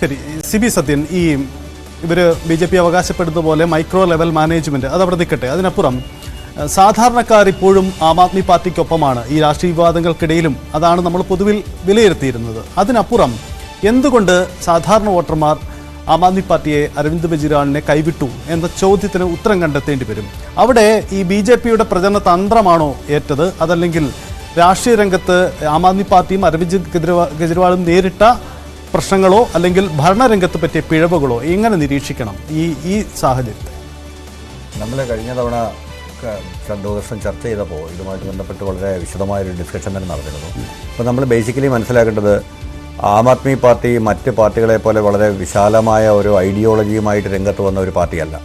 ശരി, CB സത്യൻ, ഈ ഇവർ BJP അവകാശപ്പെടുന്ന പോലെ മൈക്രോ ലെവൽ മാനേജ്മെൻറ്റ് അതവിടെ നിൽക്കട്ടെ. അതിനപ്പുറം സാധാരണക്കാർ ഇപ്പോഴും ആം ആദ്മി പാർട്ടിക്കൊപ്പമാണ് ഈ രാഷ്ട്രീയ വിവാദങ്ങൾക്കിടയിലും. അതാണ് നമ്മൾ പൊതുവിൽ വിലയിരുത്തിയിരുന്നത്. അതിനപ്പുറം എന്തുകൊണ്ട് സാധാരണ വോട്ടർമാർ ആം ആദ്മി പാർട്ടിയെ, അരവിന്ദ് കെജ്രിവാളിനെ കൈവിട്ടു എന്ന ചോദ്യത്തിന് ഉത്തരം കണ്ടെത്തേണ്ടി വരും. അവിടെ ഈ BJPയുടെ പ്രചരണ തന്ത്രമാണോ ഏറ്റത്, അതല്ലെങ്കിൽ രാഷ്ട്രീയ രംഗത്ത് ആം ആദ്മി പാർട്ടിയും അരവിന്ദ് കെജ്രിവാളും നേരിട്ട പ്രശ്നങ്ങളോ അല്ലെങ്കിൽ ഭരണരംഗത്ത് പറ്റിയ പിഴവുകളോ എങ്ങനെ നിരീക്ഷിക്കണം ഈ സാഹചര്യത്തെ? നമ്മൾ കഴിഞ്ഞ തവണ 2 ദിവസം ചർച്ച ചെയ്തപ്പോൾ ഇതുമായിട്ട് ബന്ധപ്പെട്ട് വളരെ വിശദമായൊരു ഡിസ്കഷൻ തന്നെ നടന്നിരുന്നു. അപ്പോൾ നമ്മൾ ബേസിക്കലി മനസ്സിലാക്കേണ്ടത് ആം ആദ്മി പാർട്ടി മറ്റ് പാർട്ടികളെ പോലെ വളരെ വിശാലമായ ഒരു ഐഡിയോളജിയുമായിട്ട് രംഗത്ത് വന്ന ഒരു പാർട്ടിയല്ല.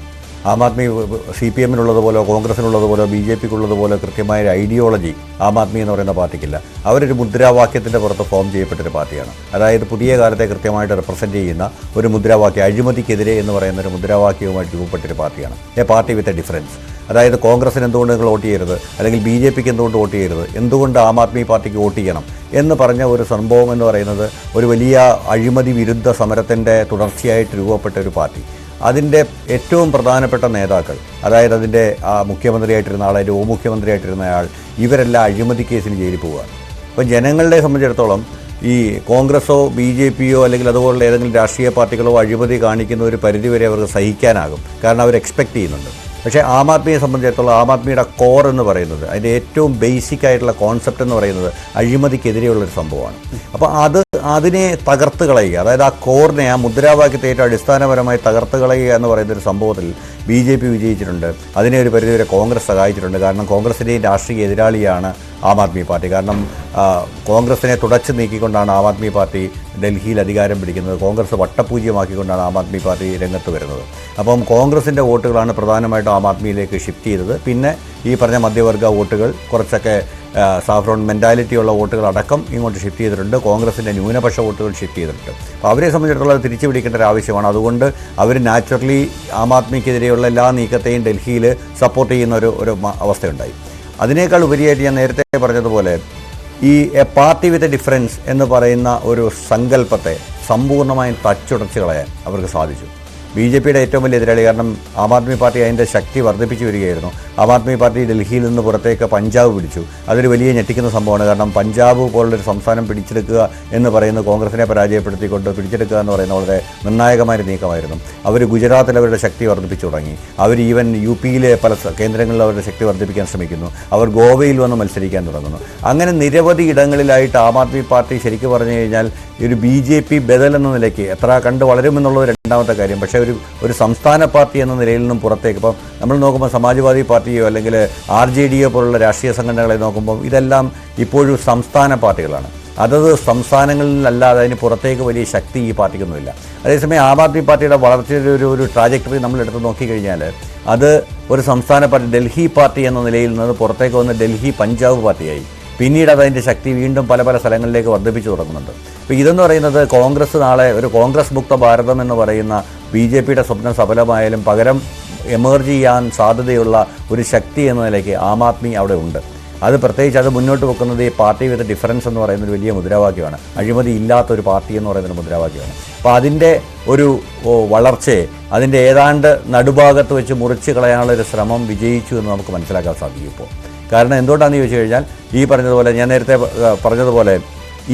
ആം ആദ്മി CPM-നുള്ളതുപോലെ കോൺഗ്രസിനുള്ളതുപോലെ BJP-ക്കുള്ളതുപോലെ കൃത്യമായ ഒരു ഐഡിയോളജി ആം ആദ്മി എന്ന് പറയുന്ന പാർട്ടിക്കില്ല. അവരൊരു മുദ്രാവാക്യത്തിൻ്റെ പുറത്ത് ഫോം ചെയ്യപ്പെട്ടൊരു പാർട്ടിയാണ്. അതായത് പുതിയ കാലത്തെ കൃത്യമായിട്ട് റെപ്രസെൻറ്റ് ചെയ്യുന്ന ഒരു മുദ്രാവാക്യം, അഴിമതിക്കെതിരെ എന്ന് പറയുന്ന ഒരു മുദ്രാവാക്യവുമായിട്ട് രൂപപ്പെട്ടൊരു പാർട്ടിയാണ്. A party with a difference. അതായത് കോൺഗ്രസിന് എന്തുകൊണ്ട് നിങ്ങൾ വോട്ട് ചെയ്യരുത്, അല്ലെങ്കിൽ BJP-ക്ക് എന്തുകൊണ്ട് വോട്ട് ചെയ്യരുത്, എന്തുകൊണ്ട് ആം ആദ്മി പാർട്ടിക്ക് വോട്ട് ചെയ്യണം എന്ന് പറഞ്ഞ ഒരു സംഭവം എന്ന് പറയുന്നത് ഒരു വലിയ അഴിമതി വിരുദ്ധ സമരത്തിൻ്റെ തുടർച്ചയായിട്ട് രൂപപ്പെട്ട ഒരു പാർട്ടി. അതിൻ്റെ ഏറ്റവും പ്രധാനപ്പെട്ട നേതാക്കൾ, അതായത് അതിൻ്റെ മുഖ്യമന്ത്രിയായിട്ടിരുന്ന ആൾ, അതിൻ്റെ ഉപമുഖ്യമന്ത്രിയായിട്ടിരുന്ന ആൾ, ഇവരെല്ലാം അഴിമതി കേസിൽ ജയിലിൽ പോവുകയാണ്. അപ്പം ജനങ്ങളെ സംബന്ധിച്ചിടത്തോളം ഈ കോൺഗ്രസോ BJP-യോ അല്ലെങ്കിൽ അതുപോലുള്ള ഏതെങ്കിലും രാഷ്ട്രീയ പാർട്ടികളോ അഴിമതി കാണിക്കുന്ന ഒരു പരിധിവരെ അവർക്ക് സഹിക്കാനാകും. കാരണം അവർ എക്സ്പെക്റ്റ് ചെയ്യുന്നുണ്ട്. പക്ഷേ ആം ആദ്മിയെ സംബന്ധിച്ചിടത്തോളം ആം ആദ്മിയുടെ കോർ എന്ന് പറയുന്നത്, അതിൻ്റെ ഏറ്റവും ബേസിക് ആയിട്ടുള്ള കോൺസെപ്റ്റ് എന്ന് പറയുന്നത് അഴിമതിക്കെതിരെയുള്ളൊരു സംഭവമാണ്. അപ്പോൾ അതിനെ തകർത്ത് കളയുക, അതായത് ആ കോറിനെ, ആ മുദ്രാവാക്യത്തെ ഏറ്റവും അടിസ്ഥാനപരമായി തകർത്ത് കളയുക എന്ന് പറയുന്നൊരു സംഭവത്തിൽ BJP വിജയിച്ചിട്ടുണ്ട്. അതിനെ ഒരു പരിധിവരെ കോൺഗ്രസ് സഹായിച്ചിട്ടുണ്ട്. കാരണം കോൺഗ്രസിൻ്റെയും രാഷ്ട്രീയ എതിരാളിയാണ് ആം ആദ്മി പാർട്ടി. കാരണം കോൺഗ്രസിനെ തുടച്ചു നീക്കിക്കൊണ്ടാണ് ആം ആദ്മി പാർട്ടി ഡൽഹിയിൽ അധികാരം പിടിക്കുന്നത്. കോൺഗ്രസ് വട്ടപൂജ്യമാക്കിക്കൊണ്ടാണ് ആം ആദ്മി പാർട്ടി രംഗത്ത് വരുന്നത്. അപ്പം കോൺഗ്രസിൻ്റെ വോട്ടുകളാണ് പ്രധാനമായിട്ടും ആം ആദ്മിയിലേക്ക് ഷിഫ്റ്റ് ചെയ്തത്. പിന്നെ ഈ പറഞ്ഞ മധ്യവർഗ വോട്ടുകൾ, കുറച്ചൊക്കെ സാഫ്രോൺ മെൻറ്റാലിറ്റിയുള്ള വോട്ടുകൾ അടക്കം ഇങ്ങോട്ട് ഷിഫ്റ്റ് ചെയ്തിട്ടുണ്ട്. കോൺഗ്രസിൻ്റെ ന്യൂനപക്ഷ വോട്ടുകൾ ഷിഫ്റ്റ് ചെയ്തിട്ടുണ്ട്. അപ്പോൾ അവരെ സംബന്ധിച്ചിടത്തോളം തിരിച്ചു പിടിക്കേണ്ട ഒരു ആവശ്യമാണ്. അതുകൊണ്ട് അവർ നാച്ചുറലി ആം ആദ്മിക്കെതിരെയുള്ള എല്ലാ നീക്കത്തെയും ഡൽഹിയിൽ സപ്പോർട്ട് ചെയ്യുന്ന ഒരു അവസ്ഥയുണ്ടായി. അതിനേക്കാൾ ഉപരിയായിട്ട് ഞാൻ നേരത്തെ പറഞ്ഞതുപോലെ ഈ A party with a difference എന്ന് പറയുന്ന ഒരു സങ്കല്പത്തെ സമ്പൂർണ്ണമായും തച്ചുടച്ച് കളയാൻ അവർക്ക് സാധിച്ചു. BJP-യുടെ ഏറ്റവും വലിയ എതിരാളി, കാരണം ആം ആദ്മി പാർട്ടി അതിൻ്റെ ശക്തി വർദ്ധിപ്പിച്ചു വരികയായിരുന്നു. ആം ആദ്മി പാർട്ടി ഡൽഹിയിൽ നിന്ന് പുറത്തേക്ക് പഞ്ചാബ് പിടിച്ചു. അതൊരു വലിയ ഞെട്ടിക്കുന്ന സംഭവമാണ്. കാരണം പഞ്ചാബ് പോലുള്ളൊരു സംസ്ഥാനം പിടിച്ചെടുക്കുക എന്ന് പറയുന്നത് കോൺഗ്രസിനെ പരാജയപ്പെടുത്തിക്കൊണ്ട് പിടിച്ചെടുക്കുക എന്ന് പറയുന്ന വളരെ നിർണായകമായൊരു നീക്കമായിരുന്നു. അവർ ഗുജറാത്തിൽ അവരുടെ ശക്തി വർദ്ധിപ്പിച്ചു തുടങ്ങി. അവർ ഈവൻ UP-യിലെ പല കേന്ദ്രങ്ങളിൽ അവരുടെ ശക്തി വർദ്ധിപ്പിക്കാൻ ശ്രമിക്കുന്നു. അവർ ഗോവയിൽ വന്ന് മത്സരിക്കാൻ തുടങ്ങുന്നു. അങ്ങനെ നിരവധി ഇടങ്ങളിലായിട്ട് ആം ആദ്മി പാർട്ടി ശരിക്കും പറഞ്ഞു കഴിഞ്ഞാൽ ഒരു BJP ബദൽ എന്ന നിലയ്ക്ക് എത്ര കണ്ട് വളരുമെന്നുള്ളത് രണ്ടാമത്തെ കാര്യം. പക്ഷേ ഒരു സംസ്ഥാന പാർട്ടി എന്ന നിലയിൽ നിന്നും പുറത്തേക്ക്, ഇപ്പം നമ്മൾ നോക്കുമ്പോൾ സമാജ്വാദി പാർട്ടിയോ അല്ലെങ്കിൽ RJD-യോ പോലുള്ള രാഷ്ട്രീയ സംഘടനകളെ നോക്കുമ്പോൾ ഇതെല്ലാം ഇപ്പോഴും സംസ്ഥാന പാർട്ടികളാണ്. അതത് സംസ്ഥാനങ്ങളിലല്ലാതെ അതിന് പുറത്തേക്ക് വലിയ ശക്തി ഈ പാർട്ടിക്കൊന്നുമില്ല. അതേസമയം ആം ആദ്മി പാർട്ടിയുടെ വളർച്ചയുടെ ഒരു ട്രാജക്ടറി നമ്മളെടുത്ത് നോക്കിക്കഴിഞ്ഞാൽ അത് ഒരു സംസ്ഥാന പാർട്ടി, ഡൽഹി പാർട്ടി എന്ന നിലയിൽ നിന്ന് പുറത്തേക്ക് വന്ന് ഡൽഹി പഞ്ചാബ് പാർട്ടിയായി. പിന്നീട് അതിൻ്റെ ശക്തി വീണ്ടും പല സ്ഥലങ്ങളിലേക്ക് വർദ്ധിപ്പിച്ചു തുടങ്ങുന്നുണ്ട്. അപ്പോൾ ഇതെന്ന് പറയുന്നത് കോൺഗ്രസ് നാളെ ഒരു കോൺഗ്രസ് മുക്ത ഭാരതം എന്ന് പറയുന്ന BJP-യുടെ സ്വപ്നം സഫലമായാലും പകരം എമേർജ് ചെയ്യാൻ സാധ്യതയുള്ള ഒരു ശക്തി എന്ന നിലയ്ക്ക് ആം ആദ്മി അവിടെ ഉണ്ട്. അത് പ്രത്യേകിച്ച് അത് മുന്നോട്ട് വെക്കുന്നത് ഈ പാർട്ടി വിത്ത് ഡിഫറൻസ് എന്ന് പറയുന്നൊരു വലിയ മുദ്രാവാക്യമാണ്. അഴിമതി ഇല്ലാത്തൊരു പാർട്ടി എന്ന് പറയുന്നൊരു മുദ്രാവാക്യമാണ്. അപ്പോൾ അതിൻ്റെ ഒരു വളർച്ചയെ അതിൻ്റെ ഏതാണ്ട് നടുഭാഗത്ത് വെച്ച് മുറിച്ച് കളയാനുള്ളൊരു ശ്രമം വിജയിച്ചു എന്ന് നമുക്ക് മനസ്സിലാക്കാൻ സാധിക്കും ഇപ്പോൾ. കാരണം എന്തുകൊണ്ടാണെന്ന് ചോദിച്ചു കഴിഞ്ഞാൽ ഈ പറഞ്ഞതുപോലെ, ഞാൻ നേരത്തെ പറഞ്ഞതുപോലെ,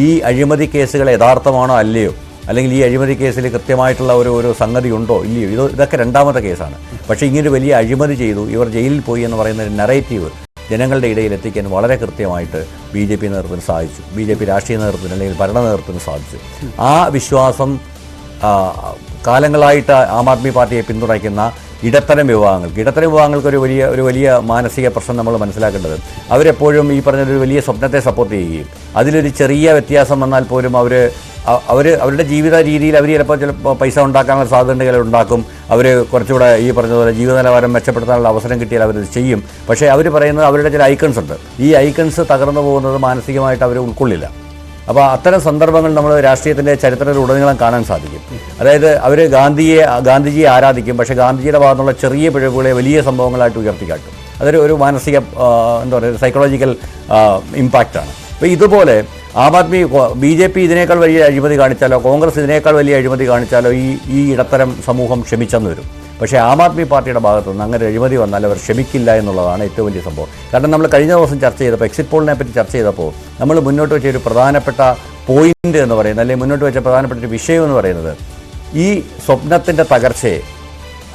ഈ അഴിമതി കേസുകൾ യഥാർത്ഥമാണോ അല്ലയോ, അല്ലെങ്കിൽ ഈ അഴിമതി കേസിൽ കൃത്യമായിട്ടുള്ള ഒരു സംഗതി ഉണ്ടോ ഇല്ലയോ, ഇതൊക്കെ രണ്ടാമത്തെ കേസാണ്. പക്ഷേ ഇങ്ങനൊരു വലിയ അഴിമതി ചെയ്തു, ഇവർ ജയിലിൽ പോയി എന്ന് പറയുന്ന ഒരു നറേറ്റീവ് ജനങ്ങളുടെ ഇടയിൽ എത്തിക്കാൻ വളരെ കൃത്യമായിട്ട് BJP നേതൃത്വത്തിന് സാധിച്ചു. BJP രാഷ്ട്രീയ നേതൃത്വത്തിന് അല്ലെങ്കിൽ ഭരണ നേതൃത്വത്തിന് സാധിച്ചു. ആ വിശ്വാസം കാലങ്ങളായിട്ട് ആം ആദ്മി പാർട്ടിയെ പിന്തുണയ്ക്കുന്ന ഇടത്തരം വിഭാഗങ്ങൾക്ക് ഒരു വലിയ മാനസിക പ്രശ്നം നമ്മൾ മനസ്സിലാക്കേണ്ടത്, അവരെപ്പോഴും ഈ പറഞ്ഞൊരു വലിയ സ്വപ്നത്തെ സപ്പോർട്ട് ചെയ്യുകയും അതിലൊരു ചെറിയ വ്യത്യാസം വന്നാൽ പോലും അവരുടെ ജീവിത രീതിയിൽ അവർ ചിലപ്പോൾ പൈസ ഉണ്ടാക്കാനുള്ള സാധ്യതകൾ ഉണ്ടാക്കും. അവർ കുറച്ചുകൂടെ ഈ പറഞ്ഞതുപോലെ ജീവിത നിലവാരം മെച്ചപ്പെടുത്താനുള്ള അവസരം കിട്ടിയാൽ അവരത് ചെയ്യും. പക്ഷേ അവർ പറയുന്നത് അവരുടെ ചില ഐക്കൺസ് ഉണ്ട്. ഈ ഐക്കൺസ് തകർന്നു പോകുന്നത് മാനസികമായിട്ട് അവർ ഉൾക്കൊള്ളില്ല. അപ്പോൾ അത്തരം സന്ദർഭങ്ങൾ നമ്മൾ രാഷ്ട്രീയത്തിൻ്റെ ചരിത്രത്തിലുടനീളം കാണാൻ സാധിക്കും. അതായത് അവർ ഗാന്ധിജിയെ ആരാധിക്കും, പക്ഷേ ഗാന്ധിജിയുടെ ഭാഗത്തുള്ള ചെറിയ പിഴവുകളെ വലിയ സംഭവങ്ങളായിട്ട് ഉയർത്തിക്കാട്ടും. അതൊരു മാനസിക എന്താ പറയുക സൈക്കോളജിക്കൽ ഇമ്പാക്റ്റാണ്. അപ്പോൾ ഇതുപോലെ ആം ആദ്മി BJP ഇതിനേക്കാൾ വലിയ അഴിമതി കാണിച്ചാലോ കോൺഗ്രസ് ഇതിനേക്കാൾ വലിയ അഴിമതി കാണിച്ചാലോ ഈ ഇടത്തരം സമൂഹം ക്ഷമിച്ചെന്ന് വരും. പക്ഷേ ആം ആദ്മി പാർട്ടിയുടെ ഭാഗത്തുനിന്ന് അങ്ങനെ അഴിമതി വന്നാൽ അവർ ക്ഷമിക്കില്ല എന്നുള്ളതാണ് ഏറ്റവും വലിയ സംഭവം. കാരണം നമ്മൾ കഴിഞ്ഞ ദിവസം ചർച്ച ചെയ്തപ്പോൾ എക്സിറ്റ് പോളിനെ പറ്റി ചർച്ച ചെയ്തപ്പോൾ നമ്മൾ മുന്നോട്ട് വെച്ച ഒരു പ്രധാനപ്പെട്ട പോയിന്റ് എന്ന് പറയുന്നത്, അല്ലെങ്കിൽ മുന്നോട്ട് വെച്ച പ്രധാനപ്പെട്ട ഒരു വിഷയം എന്ന് പറയുന്നത്, ഈ സ്വപ്നത്തിൻ്റെ തകർച്ചയെ,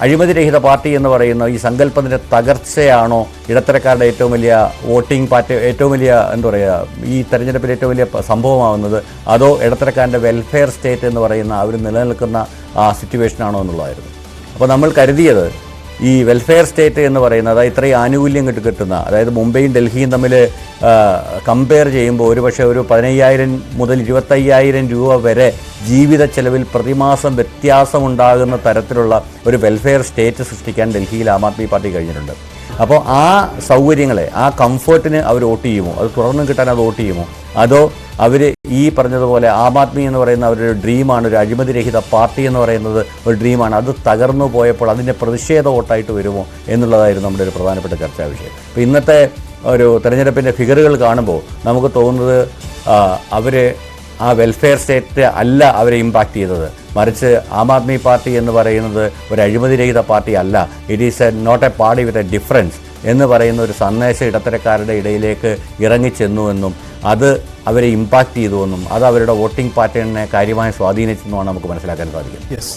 അഴിമതിരഹിത പാർട്ടി എന്ന് പറയുന്ന ഈ സങ്കല്പത്തിൻ്റെ തകർച്ചയാണോ ഇടത്തരക്കാരുടെ ഏറ്റവും വലിയ വോട്ടിംഗ് ഏറ്റവും വലിയ എന്താ പറയുക, ഈ തെരഞ്ഞെടുപ്പിൽ ഏറ്റവും വലിയ സംഭവമാകുന്നത്, അതോ ഇടത്തരക്കാരൻ്റെ വെൽഫെയർ സ്റ്റേറ്റ് എന്ന് പറയുന്ന അവർ നിലനിൽക്കുന്ന ആ സിറ്റുവേഷനാണോ എന്നുള്ളതായിരുന്നു. അപ്പോൾ നമ്മൾ കരുതിയത് ഈ വെൽഫെയർ സ്റ്റേറ്റ് എന്ന് പറയുന്നത്, അതായത് ഇത്രയും ആനുകൂല്യം കിട്ടുന്ന, അതായത് മുംബൈയും ഡൽഹിയും തമ്മിൽ കമ്പയർ ചെയ്യുമ്പോൾ ഒരുപക്ഷെ ഒരു 15,000 മുതൽ 25,000 രൂപ വരെ ജീവിത ചെലവിൽ പ്രതിമാസം വ്യത്യാസമുണ്ടാകുന്ന തരത്തിലുള്ള ഒരു വെൽഫെയർ സ്റ്റേറ്റ് സൃഷ്ടിക്കാൻ ഡൽഹിയിൽ ആം ആദ്മി പാർട്ടി കഴിഞ്ഞിട്ടുണ്ട്. അപ്പോൾ ആ സൗകര്യങ്ങളെ, ആ കംഫർട്ടിന് അവർ വോട്ട് ചെയ്യുമോ, അത് തുടർന്ന് കിട്ടാൻ അത് വോട്ട് ചെയ്യുമോ, അതോ അവർ ഈ പറഞ്ഞതുപോലെ ആം ആദ്മി എന്ന് പറയുന്ന അവരുടെ ഡ്രീമാണ്, ഒരു അഴിമതിരഹിത പാർട്ടി എന്ന് പറയുന്നത് ഒരു ഡ്രീമാണ്, അത് തകർന്നു പോയപ്പോൾ അതിൻ്റെ പ്രതിഷേധ വോട്ടായിട്ട് വരുമോ എന്നുള്ളതായിരുന്നു നമ്മുടെ ഒരു പ്രധാനപ്പെട്ട ചർച്ചാ വിഷയം. അപ്പോൾ ഇന്നത്തെ ഒരു തെരഞ്ഞെടുപ്പിൻ്റെ ഫിഗറുകൾ കാണുമ്പോൾ നമുക്ക് തോന്നുന്നത് അവർ ആ വെൽഫെയർ സ്റ്റേറ്റ് അല്ല അവരെ ഇമ്പാക്റ്റ് ചെയ്തത്, മറിച്ച് ആം ആദ്മി പാർട്ടി എന്ന് പറയുന്നത് ഒരു അഴിമതിരഹിത പാർട്ടി അല്ല, it is not a party with a difference എന്ന് പറയുന്ന ഒരു സന്ദേശം ഇടത്തരക്കാരുടെ ഇടയിലേക്ക് ഇറങ്ങിച്ചെന്നുവെന്നും അത് അവരെ ഇമ്പാക്റ്റ് ചെയ്തുവെന്നും അത് അവരുടെ വോട്ടിംഗ് പാറ്റേണിനെ കാര്യമായി സ്വാധീനിച്ചെന്നുമാണ് നമുക്ക് മനസ്സിലാക്കാൻ സാധിക്കുന്നത്.